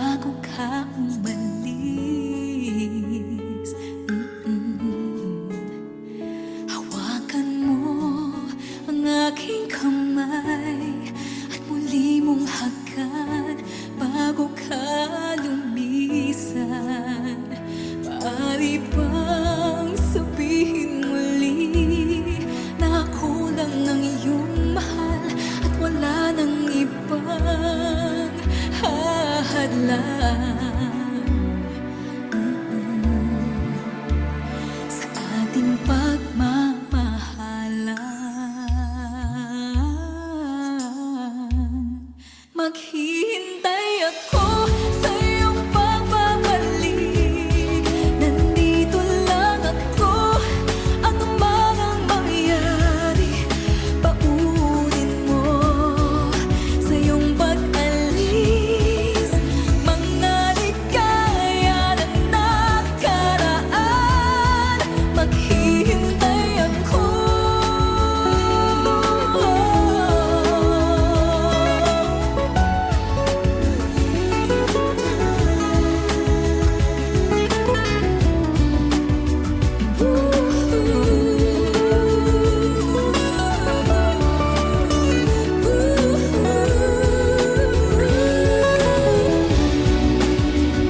bago ka umalis. Hawakan mo ang aking kamay at muli mong hagan bago ka lumisan. Maaari bang sabihin muli na ako lang ang iyong mahal at wala nang ibang hahadlang sa ating pagmamahalan? Maghihintay ako sa iyong pagbabalik. Nandito lang ako, ano man ang mangyari. Paunin mo sa iyong pag-alis mga ligaya ng nakaraan. Maghihintay ako.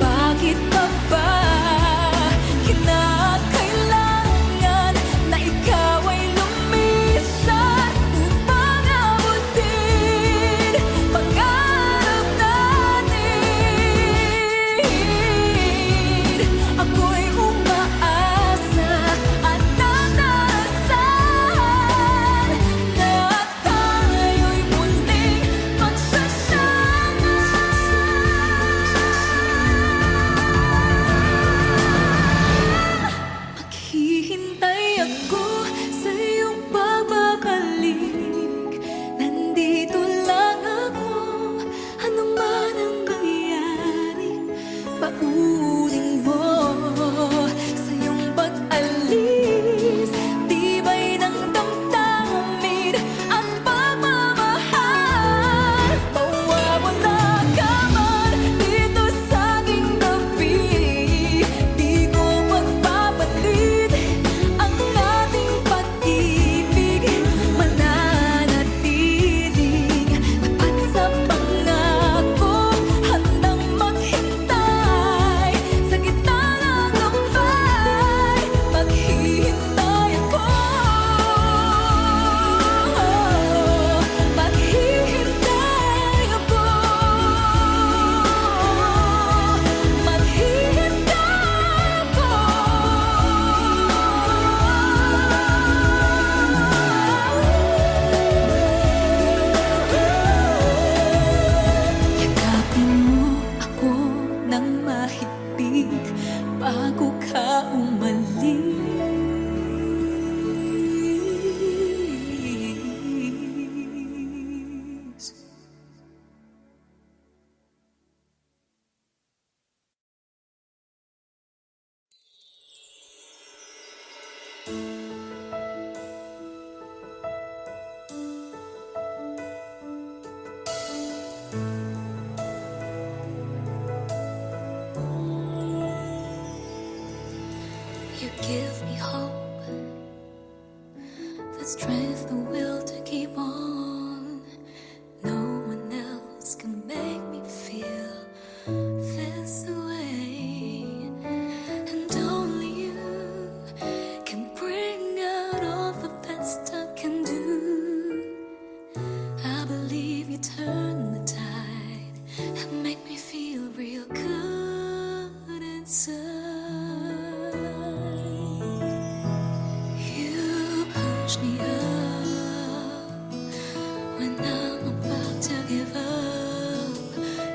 Bakit pa ba kinakailangan na ikaw ay lumisan upang abutin pangarap natin? Ako'y umaasa at nananasan na tayo'y muling magsasama. Maghihintay ako sa iyong pagbabalik. Nandito lang ako, ano man ang mangyari. Paunin mo sa iyong pag-alis tibay ng damdamin at pagmamahal. Mawawala ka man dito sa aking tabi, di ko magpapalit ang ating pag-ibig. Mananatiling tapat sa pangako, handang maghintay sa gitna ng lumbay. Maghihintay ako. Maghihintay ako. Maghihintay ako. Yakapin mo ako ng mahigpit bago ka umalis. You give me hope, the strength, the will to keep on. No one else can make me feel this way, and only you can bring out all the best I can do. I believe you turn the tide and make me feel real good inside. You push me up when I'm about to give up.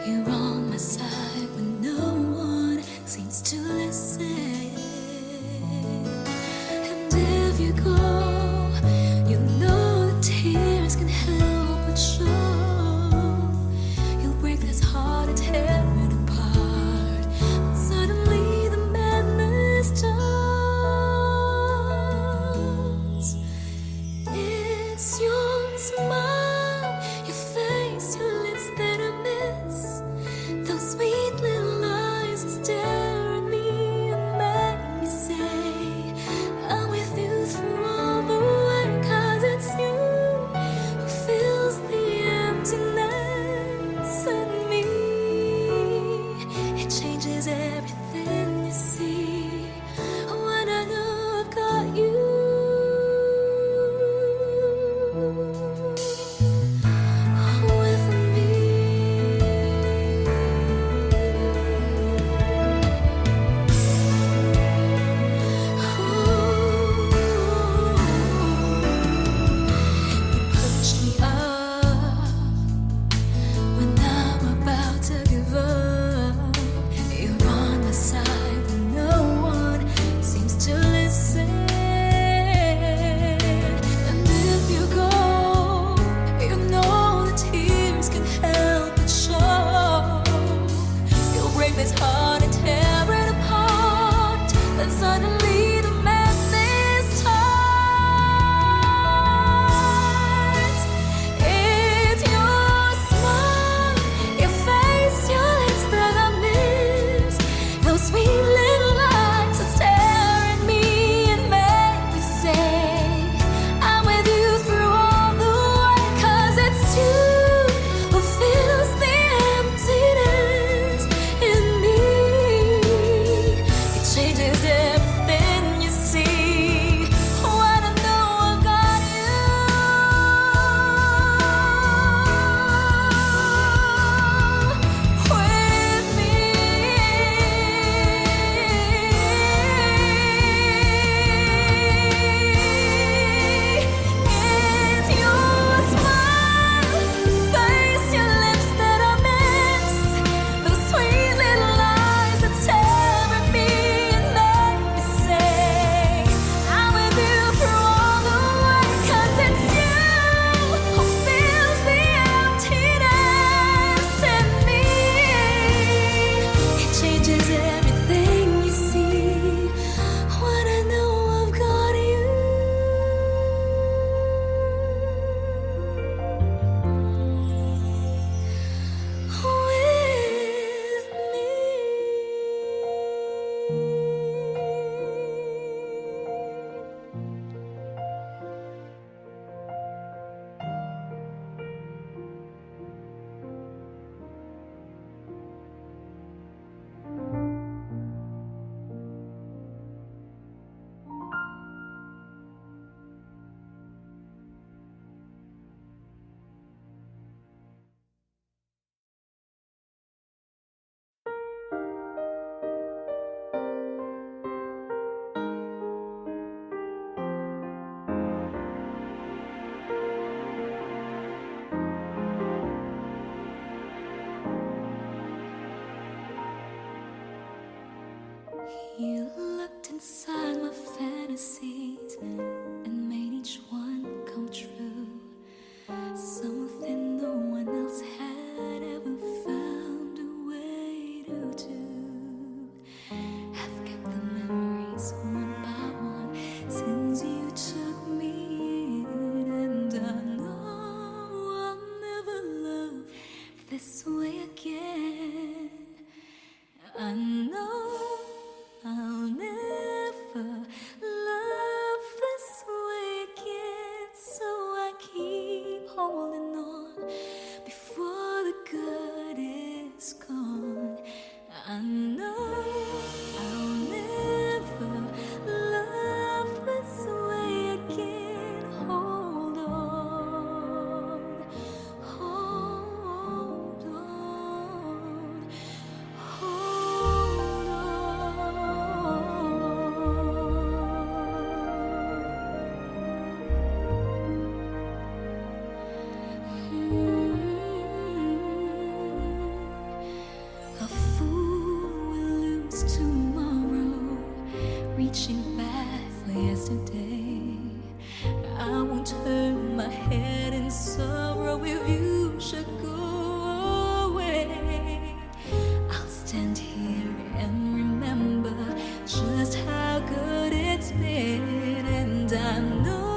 You're on my side when no one seems to listen. And if you go, you know the tears can help but show. You'll break this heart and tear it apart. Suddenly the madness starts. it's hard to tear it apart. Then suddenly the madness starts. It's your smile, your face, your lips that I miss. Those sweet little lights that stare at me and make me say I'm with you through all the way. 'Cause it's you who fills the emptiness in me. It changes everything you see when I know I've got you with me. It's your smile, your face, your lips that I miss. Those sweet little lies that stare at me and make me say I'm with you through all the way. 'Cause it's you who fills the emptiness in me. It changes everything you see when I know I've got you with me. You looked inside my fantasies and made each one come true. Something no one else had ever found a way to do. I've kept the memories one by one since you took me in, and I know I'll never love this way again. I know I'll never love this way again, so I keep holding on before the good is gone. I know I'll never love this way again. Hold on, hold on, hold A fool will lose tomorrow, reaching back for yesterday. I won't turn my head in sorrow if you should go away. I'll stand here and remember just how good it's been, and I know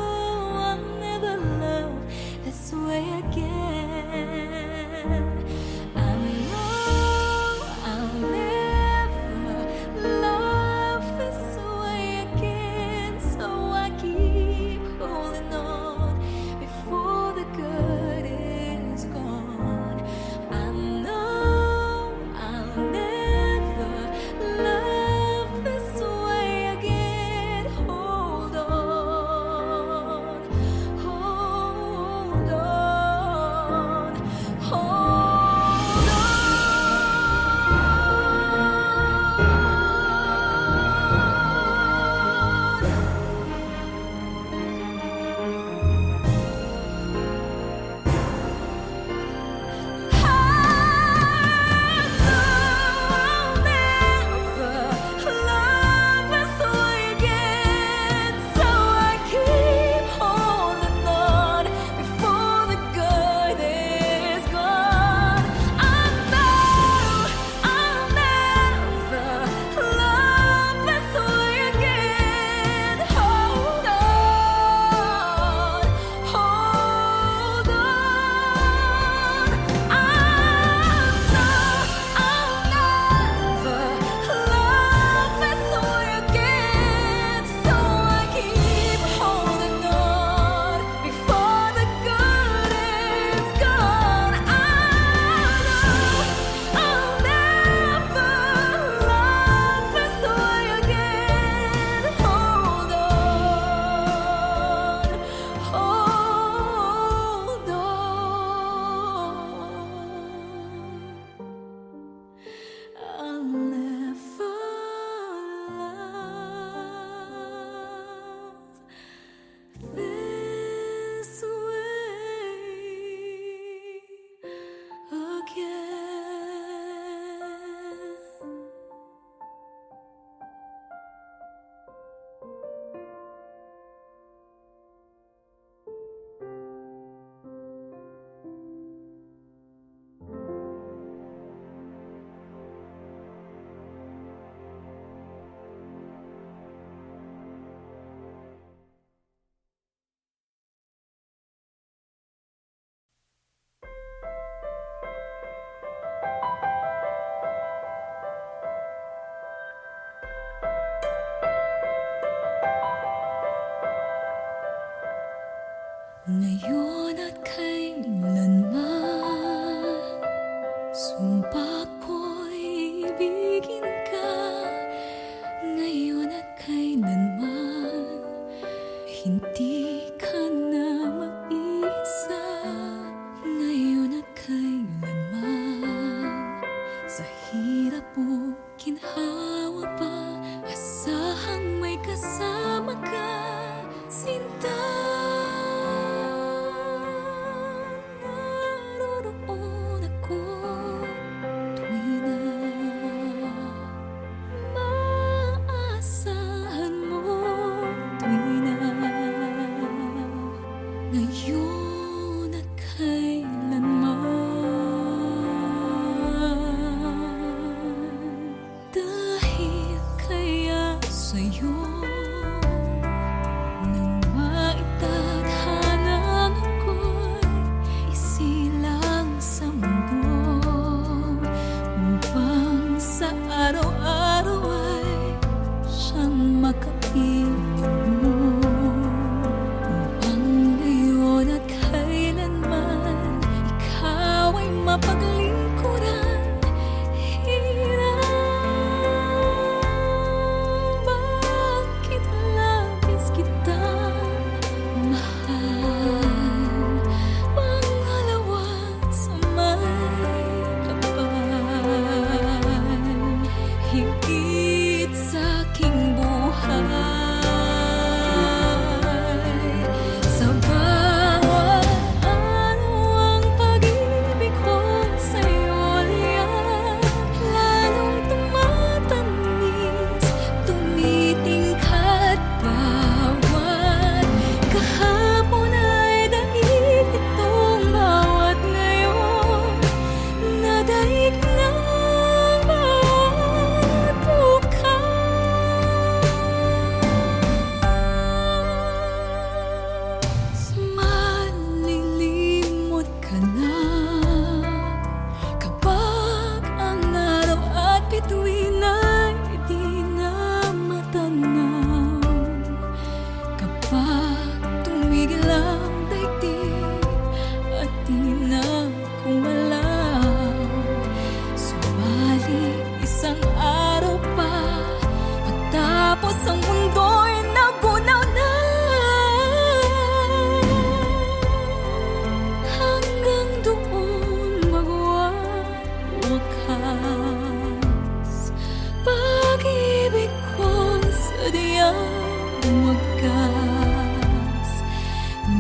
I'll never love this way again. I know I'll never love this way again, so I keep holding on before the good hirap mo ginhawa pa, asahang may kasama ka, sinta. Naroroon ako tuwi na maasahan mo, tuwi na ngayon at kailanman. Dahil kaya sa'yo nang maitadhana ako'y isilang sa mundo, upang sa araw-araw ay siyang makapiling mo. Mapaglingkuran, hirap. Bakit labis kitang mahal? Pangalawa sa may kapal, higit sa aking buhay. Sa bawat araw ang pag-ibig ko sa'yo liyan, lalong tumatamis, tumitingkad bawat kahapon ay daig itong bawat ngayon, nadaig ng bawat bukas. Malilimot ka na kapag ang araw at bituin ay di na matanaw, kapag tumigil ang daigdig at di na kumalaw. Subalit isang araw pa, matapos ang mundo'y nagunaw na, hanggang doon magwawakas. Pag-ibig kong sadyang wagas,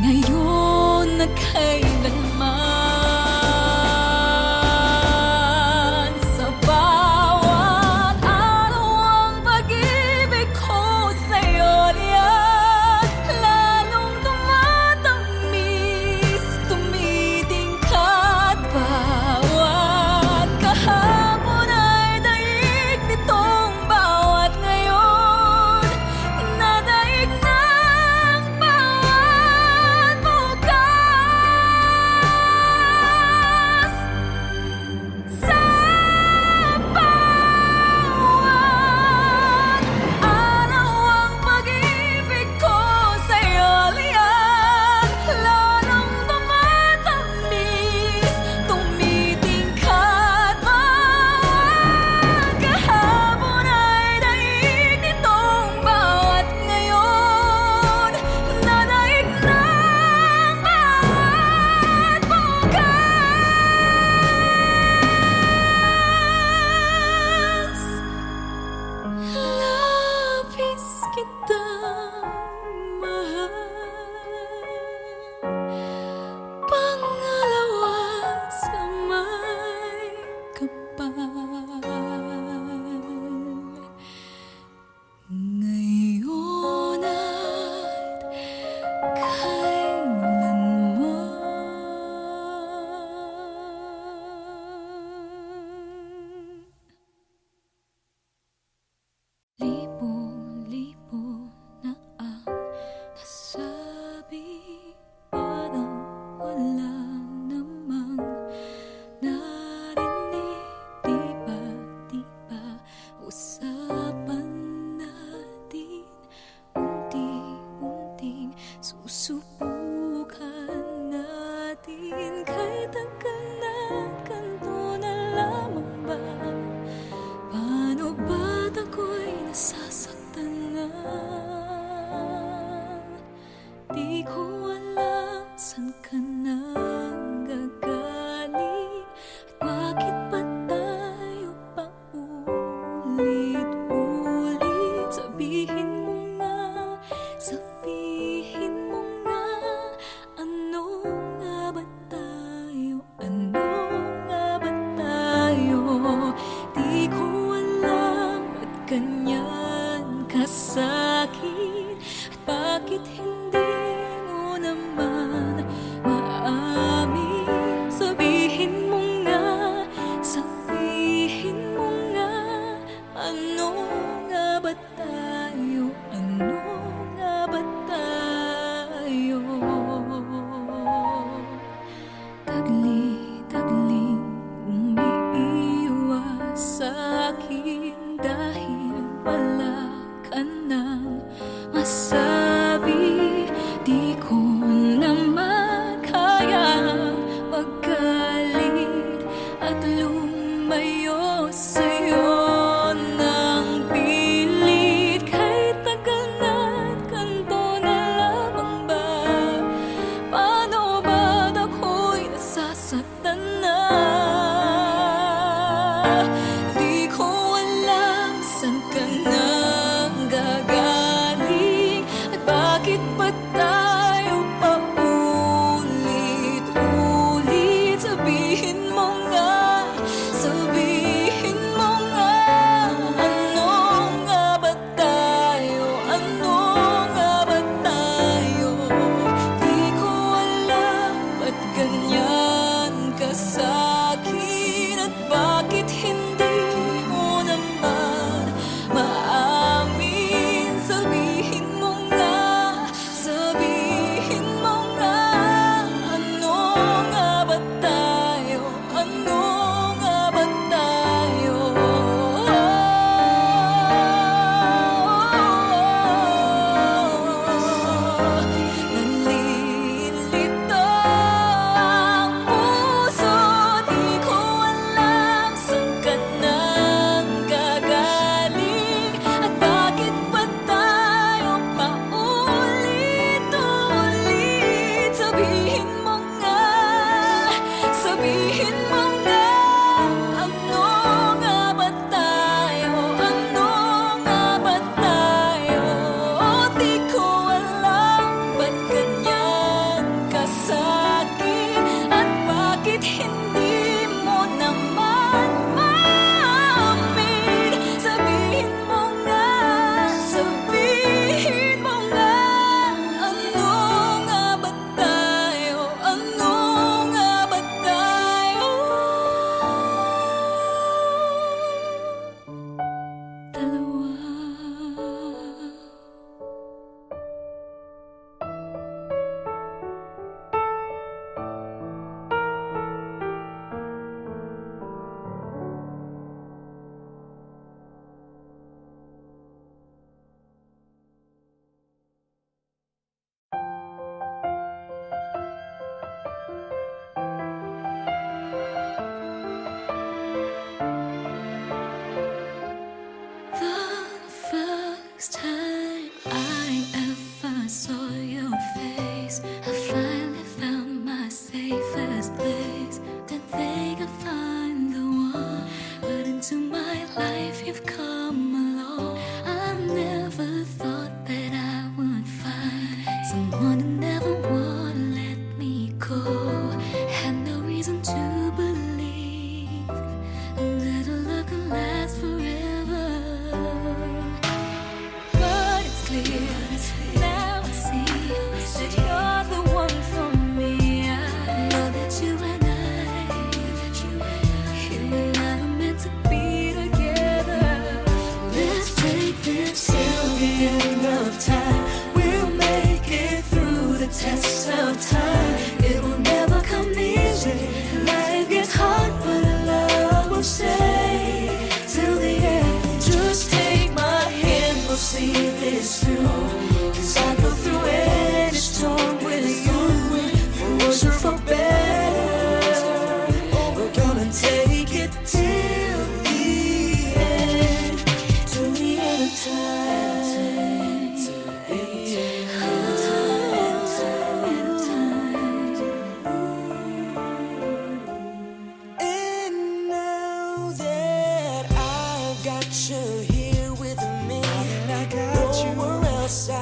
ngayon at kailanman. Sa bawat araw ang pag-ibig ko sa'yo liyan, lalong tumatamis, tumitingkad bawat kahapon ay daig nitong bawat ngayon, nadaig na ganyan kasakit? At bakit hindi mo naman maamin? Sabihin mo nga, sabihin mo nga, ano nga ba tayo? Ano nga ba tayo? Tagli-tagling umiiwas sa'kin dahil wala ka nang masabi. Di ko naman kaya magalit at lumayo sa'yo ng pilit. Kahit tagal na't ganito na lamang ba? Paano ba't ako'y nasasaktan na? Di ko alam saan ka nang gagaling at bakit ba tayo paulit-ulit? Sabihin mo nga, sabihin mo nga, ano nga ba tayo? Ano nga ba tayo? Di ko alam ba't ganyan kasakit at bakit hindi mo naman maamin. Sabihin mo nga, sabihin mo nga, ano nga ba tayo? Ano nga ba tayo? Nalilito ang puso, di ko alam saan ka nang gagaling at bakit ba tayo paulit-ulit? Sabihin mo nga, sabihin mo nga, ano nga ba tayo? Ano nga ba tayo? Di ko alam ba't ganyan kasakit at bakit hindi mo naman maamin. Sabihin mo nga, sabihin mo nga, ano nga ba tayo? Ano nga ba tayo? Dalawa. The first time I ever saw your face, I finally found my safest place. Didn't think I'd find the one, but into my life you've come along. I never thought that I would find someone who never would let me go. Had no reason to believe that a love could last forever. But it's clear now I see that you're the one for me. I know that you and I are meant to be together. Let's take this till the end of time. We'll make it through the test of time. It will never come easy. Life gets hard, but our love will stay till the end. Just take my hand, we'll see this through. 'Cause I go through any storm with you. For worse or for better, we're gonna take it till the end. Till the end of time. Till the end of time. And now that I've got you here with me, nowhere else I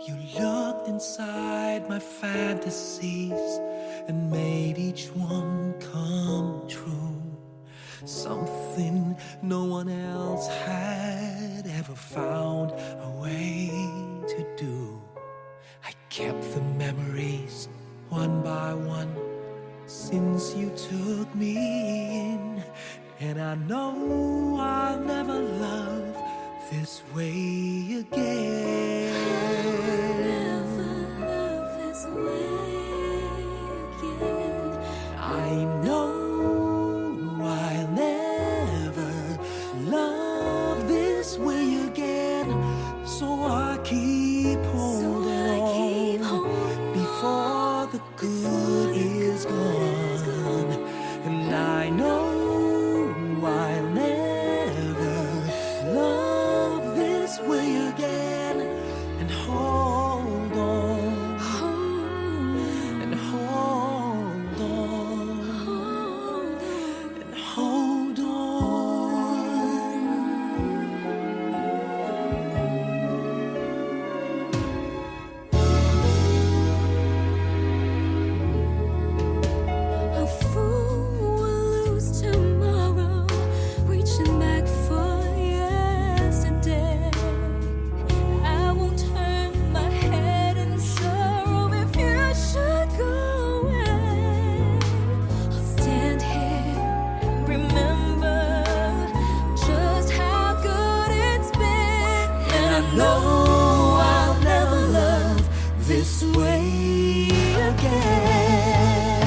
You looked inside my fantasies and made each one come true. Something no one else had ever found a way to do. I kept the memories one by one since you took me in, and I know I'll never love this way again. I know I'll never love this way again, so I keep holding on before the good is gone. And I know I'll never love this way again, and hold on, and hold on, and hold on. A fool will lose tomorrow, reaching back for yesterday. I won't turn my head in sorrow if you should go away. I'll stand here and remember just how good it's been, and I know I'll never love this way again.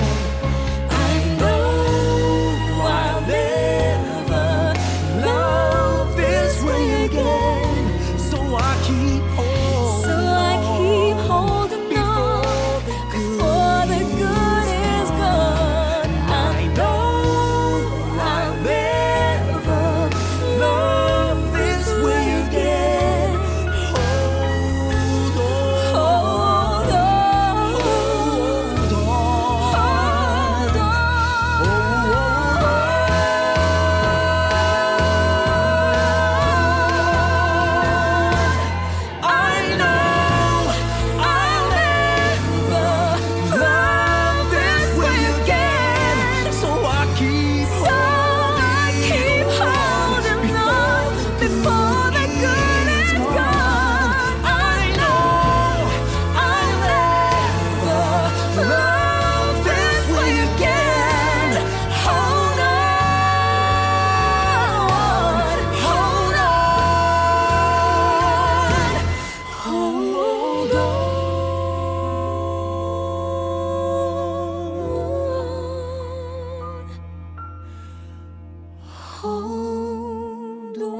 I know I'll never love this way again, So I keep holding so I keep holding on before the good is gone. I know I'll never love this way again. Hold on, Hold on, hold on, hold on. I know I'll never love this way again, so I keep so I keep holding on before the good is gone. I know I'll never love this way again. Hold on, hold on, hold on. Hold on.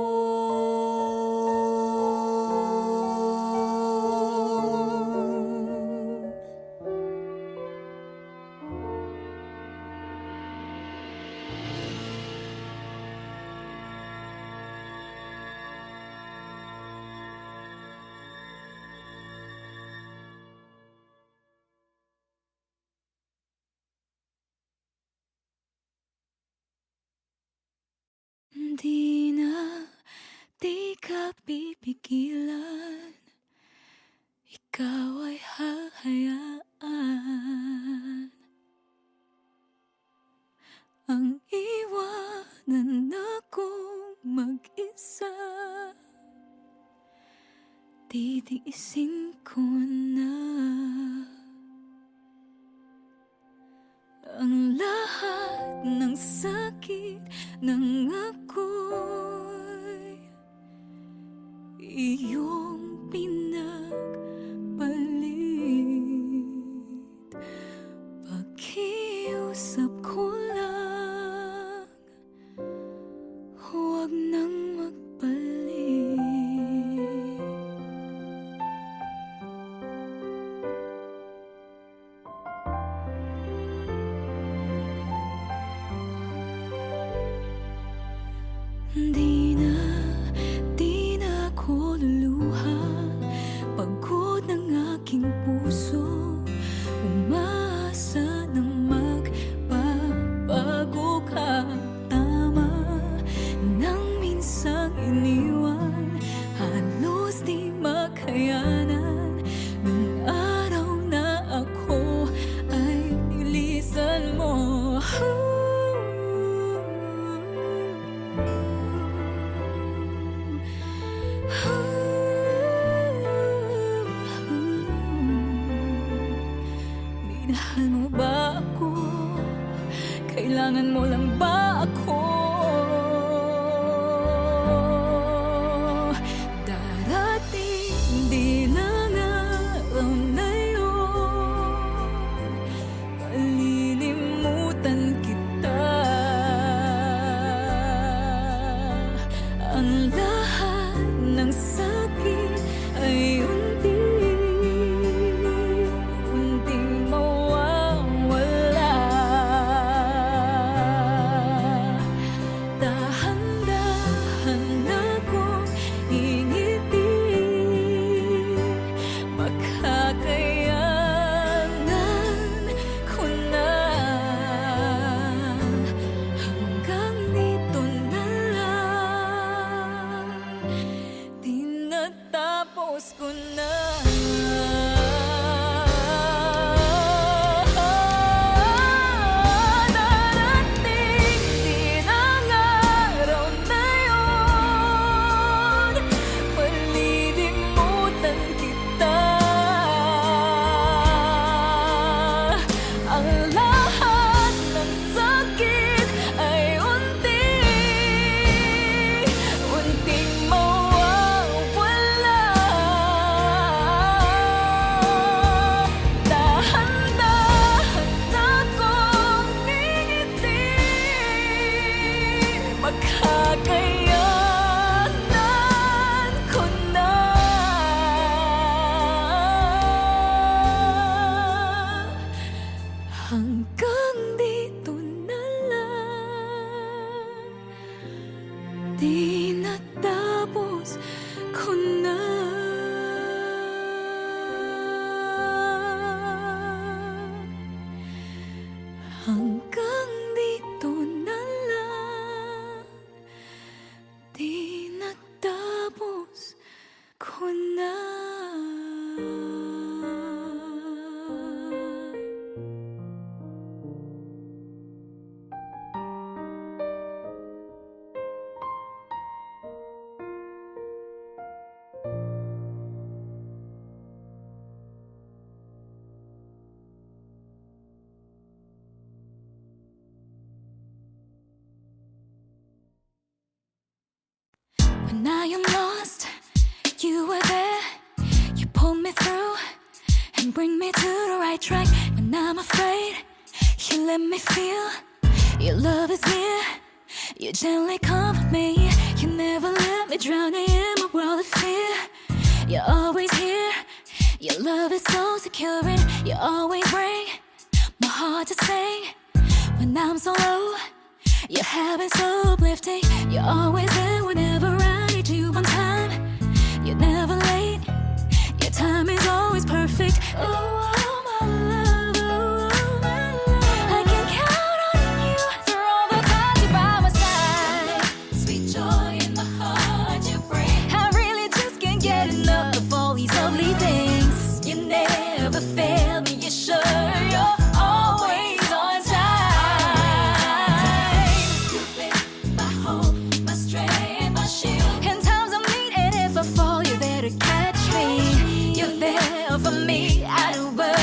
Di na, di ka pipigilan. Ikaw ay hahayaan. Ang iwanan akong mag-isa. Titiisin ko na ang lahat ng sakit ng ako'y iyong pinagpalit. Pakiusap ko lang, huwag nang magbalik. Di na ako luluha. Pagod ng aking puso, umaasa ng magbabago. Kailangan mo lang ba ako? Darating din ang araw na yun, malilimutan kita. Ang lahat ng sakit ay unting mawawala. Dahan-dahan akong ingiti, makakayanan ko na. Hanggang dito na lang, tinatapos ko na. Darating din ang araw na yun, malilimutan kita. Ang lahat ng sakit ay unting mawawala. Dahan-dahan akong ngingiti, makakayanan ko na. Hanggang dito na lang, di natapos ko na. Hanggang dito na lang, di natapos ko na. When I am lost, you were there. You pull me through and bring me to the right track. When I'm afraid, you let me feel your love is near. You gently comfort me. You never let me drown in my world of fear. You're always here. Your love is so secure, and you always bring my heart to sing. When I'm so low, your habits so uplifting. You're always there whenever I need you on time. You're never late. Your time is always perfect. Oh, my love, oh, my love. I can count on you through all the times you're by my side. Sweet joy in the heart you bring. I really just can't get enough of all these lovely things. You never fail me. You're sure you're always on time. You've been my hope, my strength, my shield. In times of need, and if I fall, you're there to catch me. You're there for me. I do what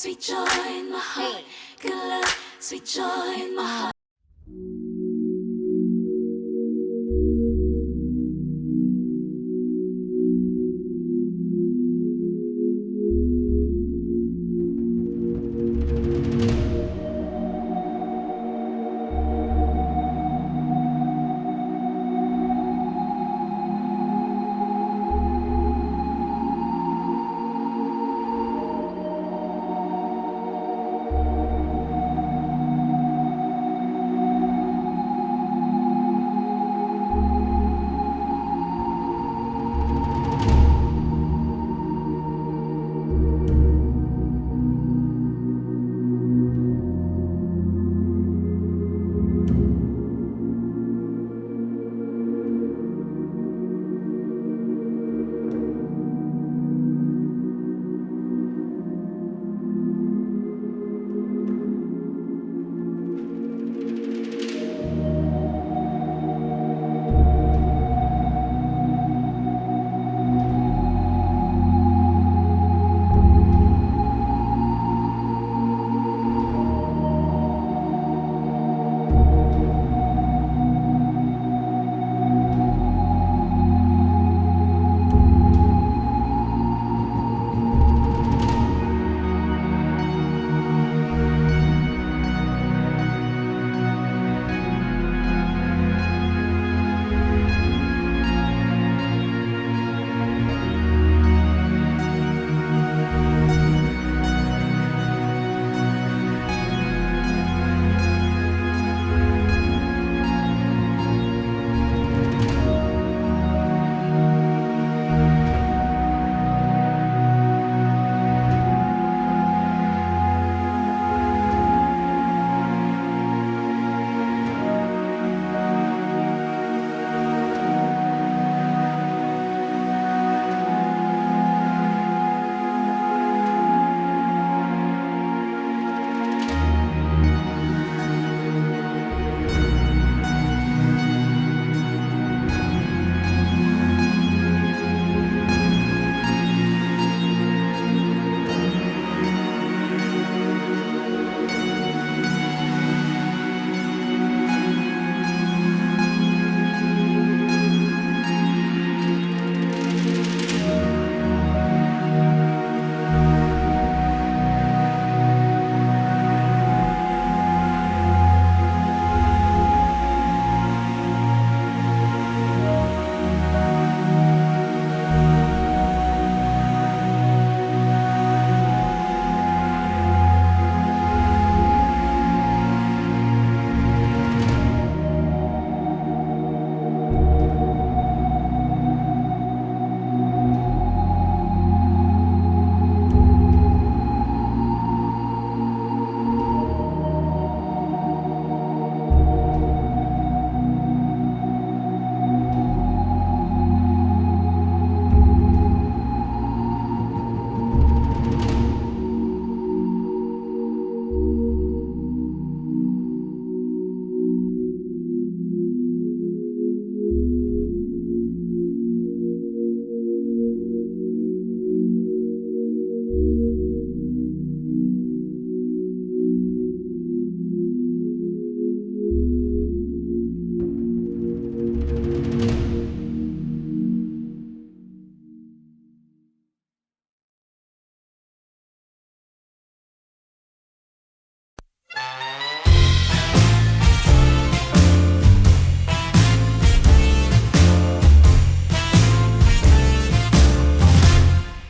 sweet joy in my heart. Good love, sweet joy in my heart.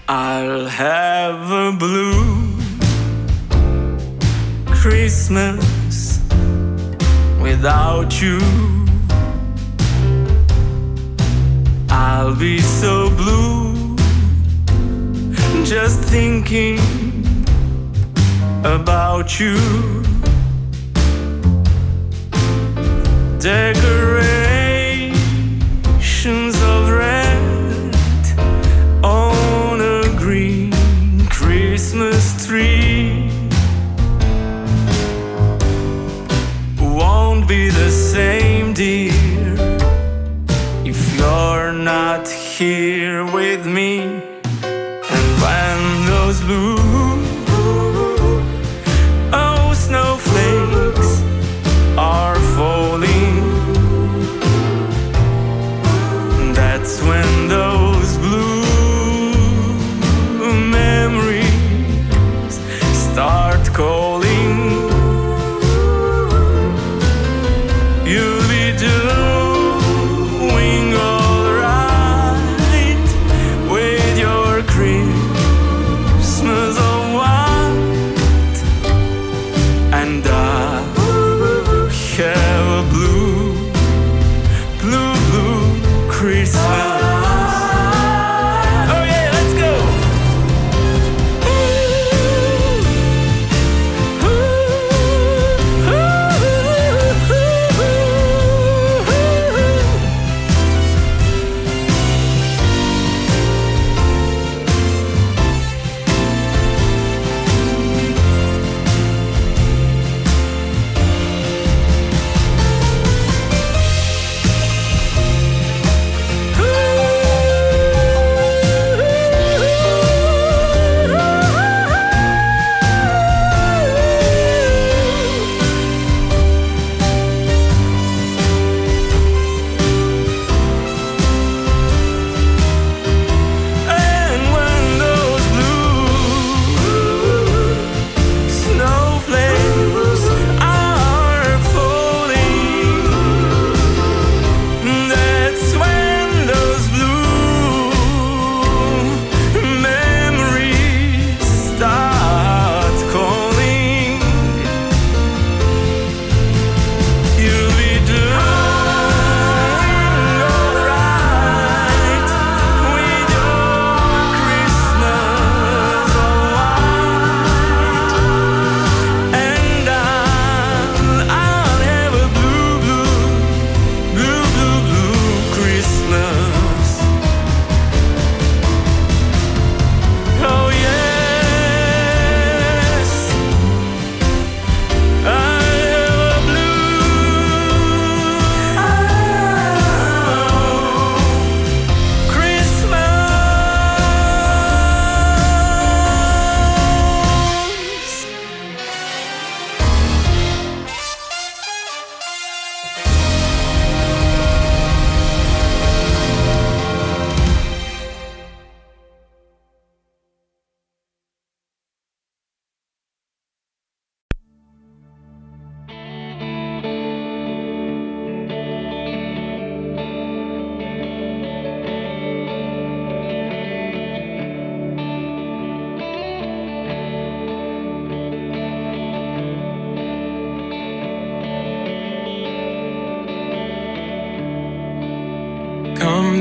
I'll have a blue Christmas without you. I'll be so blue just thinking about you. Decorations of red on a green Christmas tree won't be the same, dear, if you're not here with me. And when those blue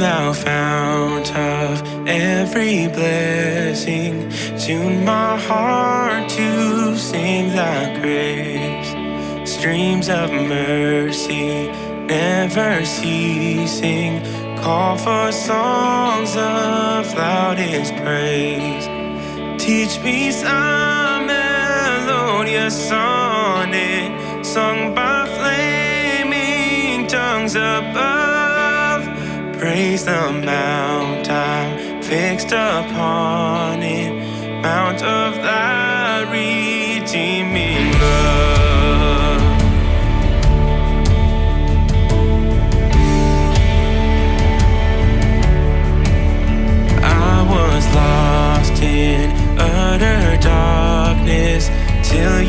thou fount of every blessing, tune my heart to sing thy praise. Streams of mercy never ceasing, call for songs of loudest praise. Teach me some melodious sonnet sung by flaming tongues above. Praise the mount I'm fixed upon it, mount of thy redeeming love. I was lost in utter darkness till